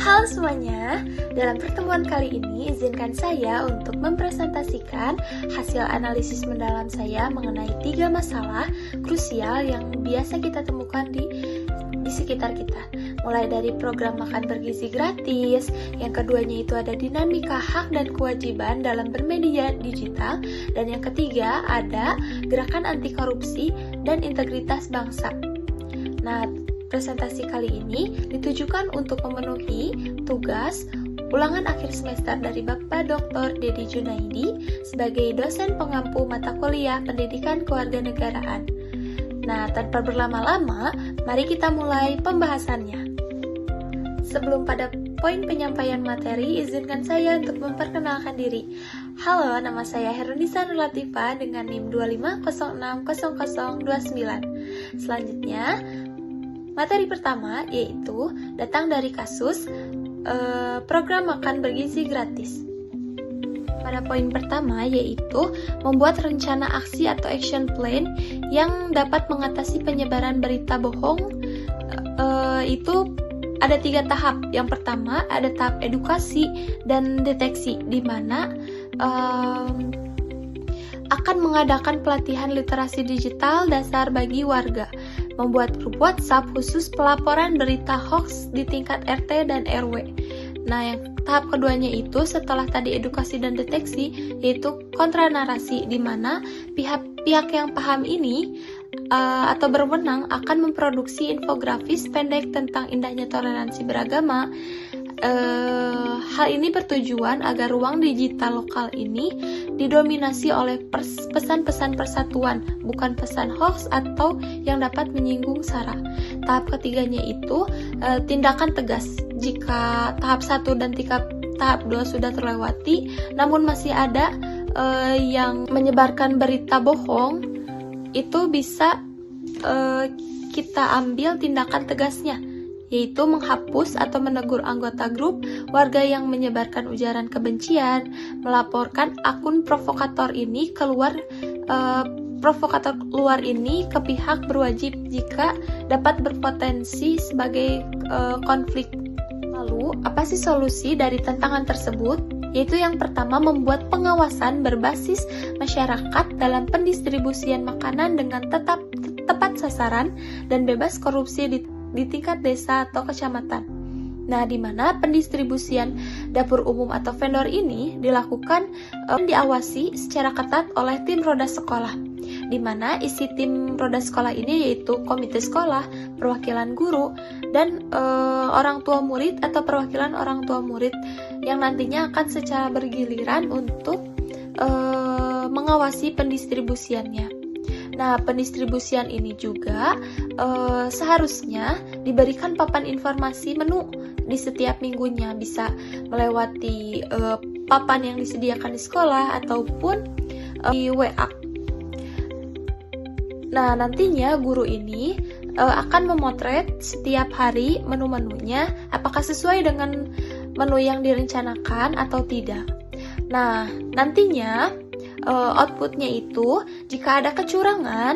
Halo semuanya, dalam pertemuan kali ini izinkan saya untuk mempresentasikan hasil analisis mendalam saya mengenai 3 masalah krusial yang biasa kita temukan di sekitar kita. Mulai dari program makan bergizi gratis, yang keduanya itu ada dinamika hak dan kewajiban dalam bermedia digital, dan yang ketiga ada gerakan anti korupsi dan integritas bangsa. Nah, presentasi kali ini ditujukan untuk memenuhi tugas ulangan akhir semester dari Bapak Dr. Dedi Junaidi sebagai dosen pengampu mata kuliah Pendidikan Kewarganegaraan. Nah, tanpa berlama-lama, mari kita mulai pembahasannya. Sebelum pada poin penyampaian materi, izinkan saya untuk memperkenalkan diri. Halo, nama saya Herunisa Nur Latifah dengan NIM 25060029. Selanjutnya, materi pertama yaitu datang dari kasus program makan bergizi gratis. Pada poin pertama yaitu membuat rencana aksi atau action plan yang dapat mengatasi penyebaran berita bohong. Itu ada 3 tahap. Yang pertama ada tahap edukasi dan deteksi, di mana akan mengadakan pelatihan literasi digital dasar bagi warga, membuat grup WhatsApp khusus pelaporan berita hoax di tingkat RT dan RW. Nah, yang tahap keduanya itu setelah tadi edukasi dan deteksi, yaitu kontra narasi, di mana pihak yang paham ini atau berwenang akan memproduksi infografis pendek tentang indahnya toleransi beragama. Hal ini bertujuan agar ruang digital lokal ini didominasi oleh pesan-pesan persatuan, bukan pesan hoax atau yang dapat menyinggung sara. Tahap ketiganya itu tindakan tegas. Jika tahap 1 dan tahap 2 sudah terlewati, namun masih ada yang menyebarkan berita bohong, itu bisa kita ambil tindakan tegasnya, yaitu menghapus atau menegur anggota grup warga yang menyebarkan ujaran kebencian, melaporkan akun provokator ini luar ini ke pihak berwajib jika dapat berpotensi sebagai konflik. Lalu, apa sih solusi dari tantangan tersebut? Yaitu yang pertama, membuat pengawasan berbasis masyarakat dalam pendistribusian makanan dengan tepat sasaran dan bebas korupsi di tingkat desa atau kecamatan. Nah, di mana pendistribusian dapur umum atau vendor ini dilakukan diawasi secara ketat oleh tim roda sekolah, di mana isi tim roda sekolah ini yaitu komite sekolah, perwakilan guru, dan orang tua murid atau perwakilan orang tua murid yang nantinya akan secara bergiliran untuk mengawasi pendistribusiannya. Nah, pendistribusian ini juga seharusnya diberikan papan informasi menu di setiap minggunya, bisa melewati papan yang disediakan di sekolah ataupun di WA. Nah, nantinya guru ini akan memotret setiap hari menu-menunya, apakah sesuai dengan menu yang direncanakan atau tidak. Nah, nantinya outputnya itu, jika ada kecurangan,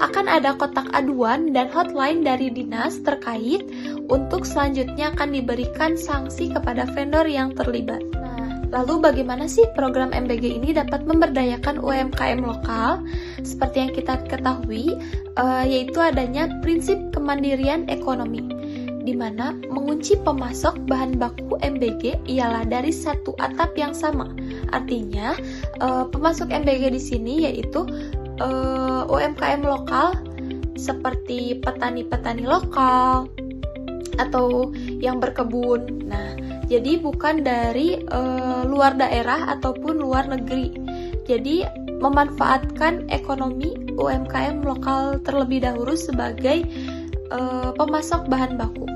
akan ada kotak aduan dan hotline dari dinas terkait untuk selanjutnya akan diberikan sanksi kepada vendor yang terlibat. Nah, lalu bagaimana sih program MBG ini dapat memberdayakan UMKM lokal? Seperti yang kita ketahui, yaitu adanya prinsip kemandirian ekonomi, di mana mengunci pemasok bahan baku MBG ialah dari satu atap yang sama. Artinya, pemasok MBG di sini yaitu UMKM lokal seperti petani-petani lokal atau yang berkebun. Nah, jadi bukan dari luar daerah ataupun luar negeri. Jadi memanfaatkan ekonomi UMKM lokal terlebih dahulu sebagai pemasok bahan baku.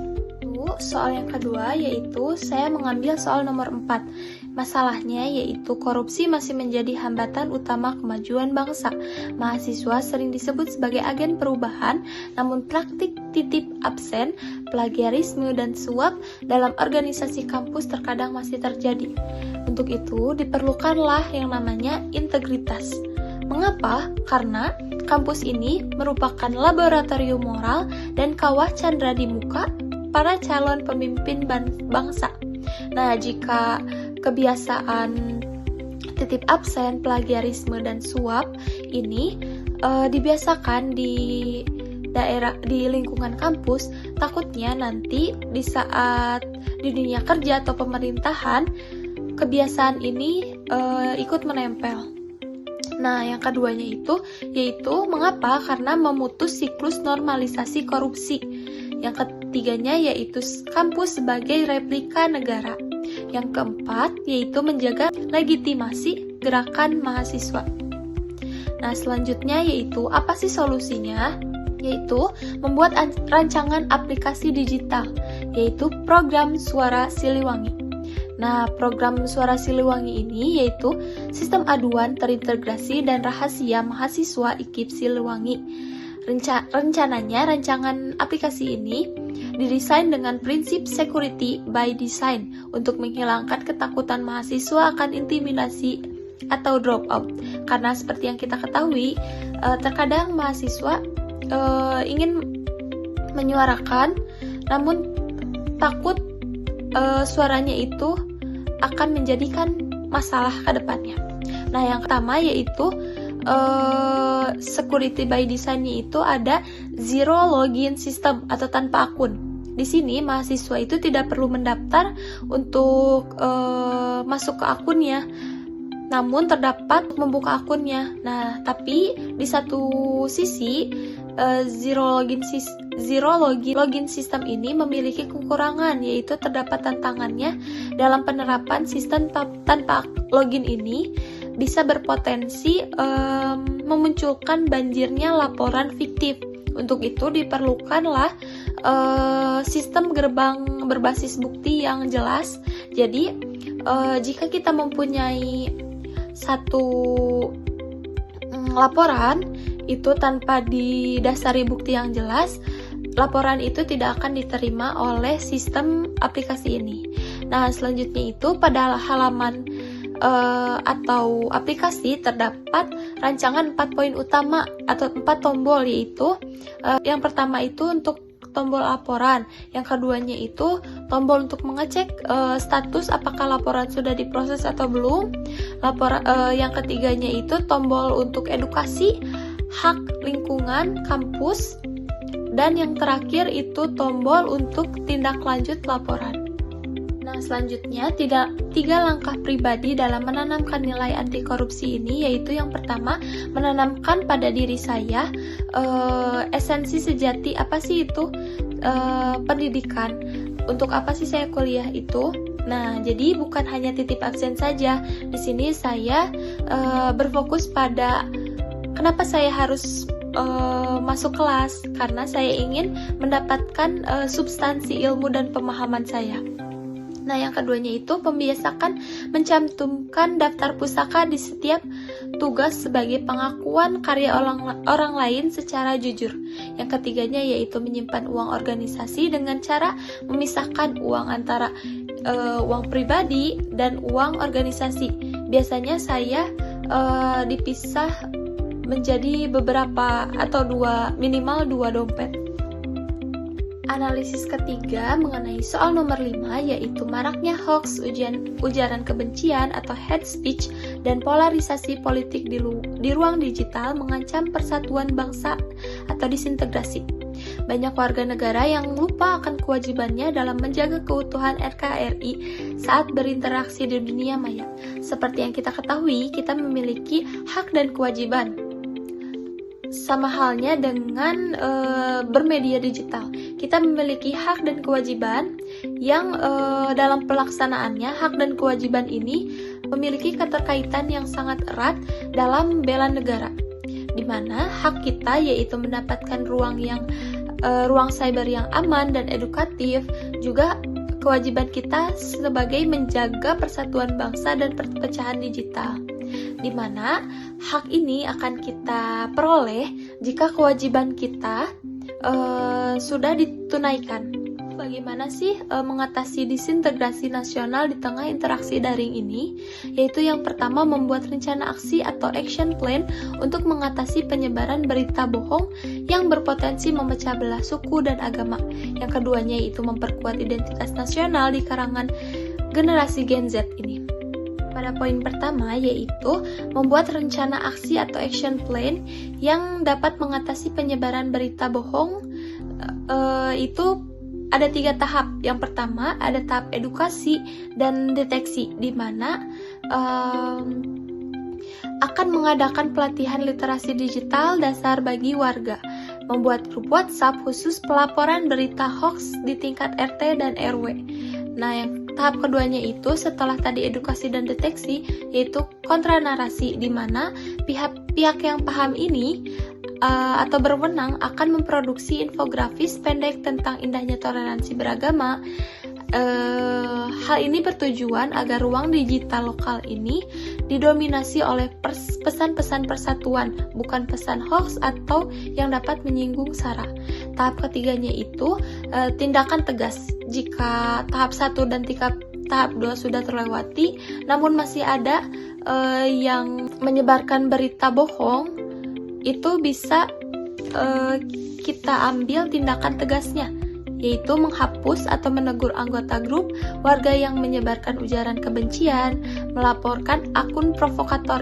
Soal yang kedua yaitu saya mengambil soal nomor 4. Masalahnya yaitu korupsi masih menjadi hambatan utama kemajuan bangsa. Mahasiswa sering disebut sebagai agen perubahan, namun praktik titip absen, plagiarisme, dan suap dalam organisasi kampus terkadang masih terjadi. Untuk itu diperlukanlah yang namanya integritas. Mengapa? Karena kampus ini merupakan laboratorium moral dan kawah candra di muka para calon pemimpin bangsa. Nah, jika kebiasaan titip absen, plagiarisme, dan suap ini dibiasakan di lingkungan kampus, takutnya nanti di saat di dunia kerja atau pemerintahan kebiasaan ini ikut menempel. Nah, yang keduanya yaitu mengapa? Karena memutus siklus normalisasi korupsi. Yang ketiganya yaitu kampus sebagai replika negara. Yang keempat yaitu menjaga legitimasi gerakan mahasiswa. Nah, selanjutnya yaitu apa sih solusinya? Yaitu membuat rancangan aplikasi digital, yaitu program Suara Siliwangi. Nah, program Suara Siliwangi ini yaitu sistem aduan terintegrasi dan rahasia mahasiswa IKIP Siliwangi. Rencananya, rancangan aplikasi ini didesain dengan prinsip security by design untuk menghilangkan ketakutan mahasiswa akan intimidasi atau dropout. Karena seperti yang kita ketahui, terkadang mahasiswa ingin menyuarakan, namun takut suaranya itu akan menjadikan masalah ke depannya. Nah, yang pertama yaitu security by design-nya itu ada zero login system atau tanpa akun. Di sini mahasiswa itu tidak perlu mendaftar untuk masuk ke akunnya, namun terdapat membuka akunnya. Nah, tapi di satu sisi zero login system ini memiliki kekurangan, yaitu terdapat tantangannya dalam penerapan sistem tanpa login ini bisa berpotensi memunculkan banjirnya laporan fiktif. Untuk itu diperlukanlah sistem gerbang berbasis bukti yang jelas. Jadi jika kita mempunyai satu laporan itu tanpa didasari bukti yang jelas, laporan itu tidak akan diterima oleh sistem aplikasi ini. Nah, selanjutnya itu pada halaman atau aplikasi terdapat rancangan 4 poin utama atau 4 tombol, yaitu yang pertama itu untuk tombol laporan, yang keduanya itu tombol untuk mengecek status apakah laporan sudah diproses atau belum, yang ketiganya itu tombol untuk edukasi hak lingkungan kampus, dan yang terakhir itu tombol untuk tindak lanjut laporan. Nah, selanjutnya 3 langkah pribadi dalam menanamkan nilai anti korupsi ini, yaitu yang pertama menanamkan pada diri saya esensi sejati apa sih itu pendidikan, untuk apa sih saya kuliah itu. Nah, jadi bukan hanya titip absen saja. Di sini saya berfokus pada kenapa saya harus masuk kelas, karena saya ingin mendapatkan substansi ilmu dan pemahaman saya. Nah, yang keduanya itu membiasakan mencantumkan daftar pustaka di setiap tugas sebagai pengakuan karya orang lain secara jujur. Yang ketiganya yaitu menyimpan uang organisasi dengan cara memisahkan uang antara uang pribadi dan uang organisasi. Biasanya saya dipisah menjadi beberapa atau minimal 2 dompet. Analisis ketiga mengenai soal nomor 5, yaitu maraknya hoax, ujaran kebencian atau hate speech, dan polarisasi politik di ruang digital mengancam persatuan bangsa atau disintegrasi. Banyak warga negara yang lupa akan kewajibannya dalam menjaga keutuhan NKRI saat berinteraksi di dunia maya. Seperti yang kita ketahui, kita memiliki hak dan kewajiban. Sama halnya dengan bermedia digital, kita memiliki hak dan kewajiban yang dalam pelaksanaannya hak dan kewajiban ini memiliki keterkaitan yang sangat erat dalam bela negara, di mana hak kita yaitu mendapatkan ruang cyber yang aman dan edukatif, juga kewajiban kita sebagai menjaga persatuan bangsa dan perpecahan digital, di mana hak ini akan kita peroleh jika kewajiban kita sudah ditunaikan. bagaimana sih mengatasi disintegrasi nasional di tengah interaksi daring ini? Yaitu yang pertama, membuat rencana aksi atau action plan untuk mengatasi penyebaran berita bohong yang berpotensi memecah belah suku dan agama. Yang keduanya yaitu memperkuat identitas nasional di kalangan generasi Gen Z ini. Pada poin pertama yaitu membuat rencana aksi atau action plan yang dapat mengatasi penyebaran berita bohong. Itu ada 3 tahap. Yang pertama ada tahap edukasi dan deteksi, di mana akan mengadakan pelatihan literasi digital dasar bagi warga, membuat grup WhatsApp khusus pelaporan berita hoax di tingkat RT dan RW. Nah, yang tahap keduanya itu setelah tadi edukasi dan deteksi, yaitu kontranarasi, di mana pihak yang paham ini atau berwenang akan memproduksi infografis pendek tentang indahnya toleransi beragama. Hal ini bertujuan agar ruang digital lokal ini didominasi oleh pesan-pesan persatuan, bukan pesan hoax atau yang dapat menyinggung sara. Tahap ketiganya itu tindakan tegas. Jika tahap 1 dan tahap 2 sudah terlewati, namun masih ada yang menyebarkan berita bohong, itu bisa kita ambil tindakan tegasnya, yaitu menghapus atau menegur anggota grup warga yang menyebarkan ujaran kebencian, melaporkan akun provokator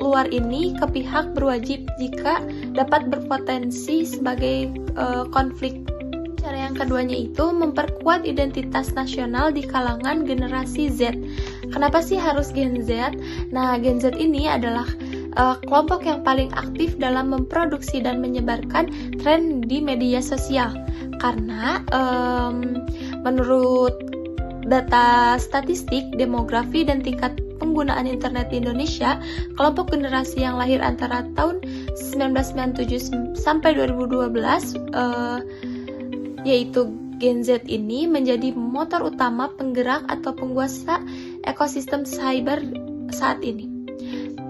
luar ini ke pihak berwajib jika dapat berpotensi sebagai konflik. Cara yang keduanya itu memperkuat identitas nasional di kalangan generasi Z. Kenapa sih harus Gen Z? Nah, Gen Z ini adalah kelompok yang paling aktif dalam memproduksi dan menyebarkan tren di media sosial. Karena menurut data statistik, demografi, dan tingkat penggunaan internet di Indonesia, kelompok generasi yang lahir antara tahun 1997 sampai 2012 yaitu Gen Z ini menjadi motor utama penggerak atau penguasa ekosistem cyber saat ini.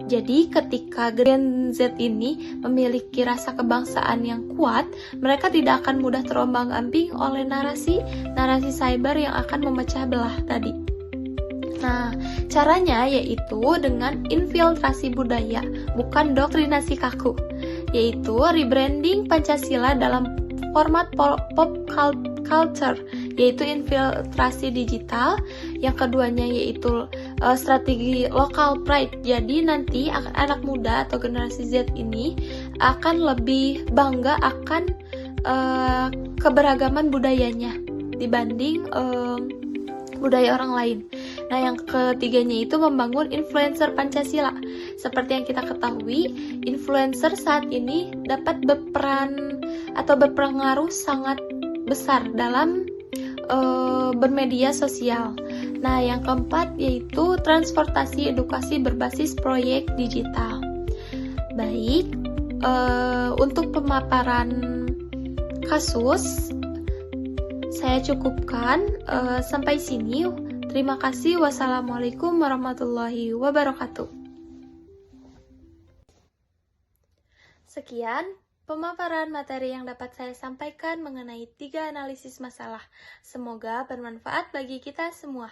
Jadi ketika Gen Z ini memiliki rasa kebangsaan yang kuat, mereka tidak akan mudah terombang-ambing oleh narasi cyber yang akan memecah belah tadi. Nah, caranya yaitu dengan infiltrasi budaya, bukan doktrinasi kaku, yaitu rebranding Pancasila dalam format pop culture, yaitu infiltrasi digital. Yang keduanya yaitu strategi local pride. Jadi nanti anak muda atau generasi Z ini akan lebih bangga akan keberagaman budayanya dibanding budaya orang lain. Nah, yang ketiganya itu membangun influencer Pancasila. Seperti yang kita ketahui, influencer saat ini dapat berperan atau berpengaruh sangat besar dalam bermedia sosial. Nah, yang keempat yaitu transportasi edukasi berbasis proyek digital. Baik, untuk pemaparan kasus saya cukupkan sampai sini. Terima kasih. Wassalamualaikum warahmatullahi wabarakatuh. Sekian pemaparan materi yang dapat saya sampaikan mengenai 3 analisis masalah. Semoga bermanfaat bagi kita semua.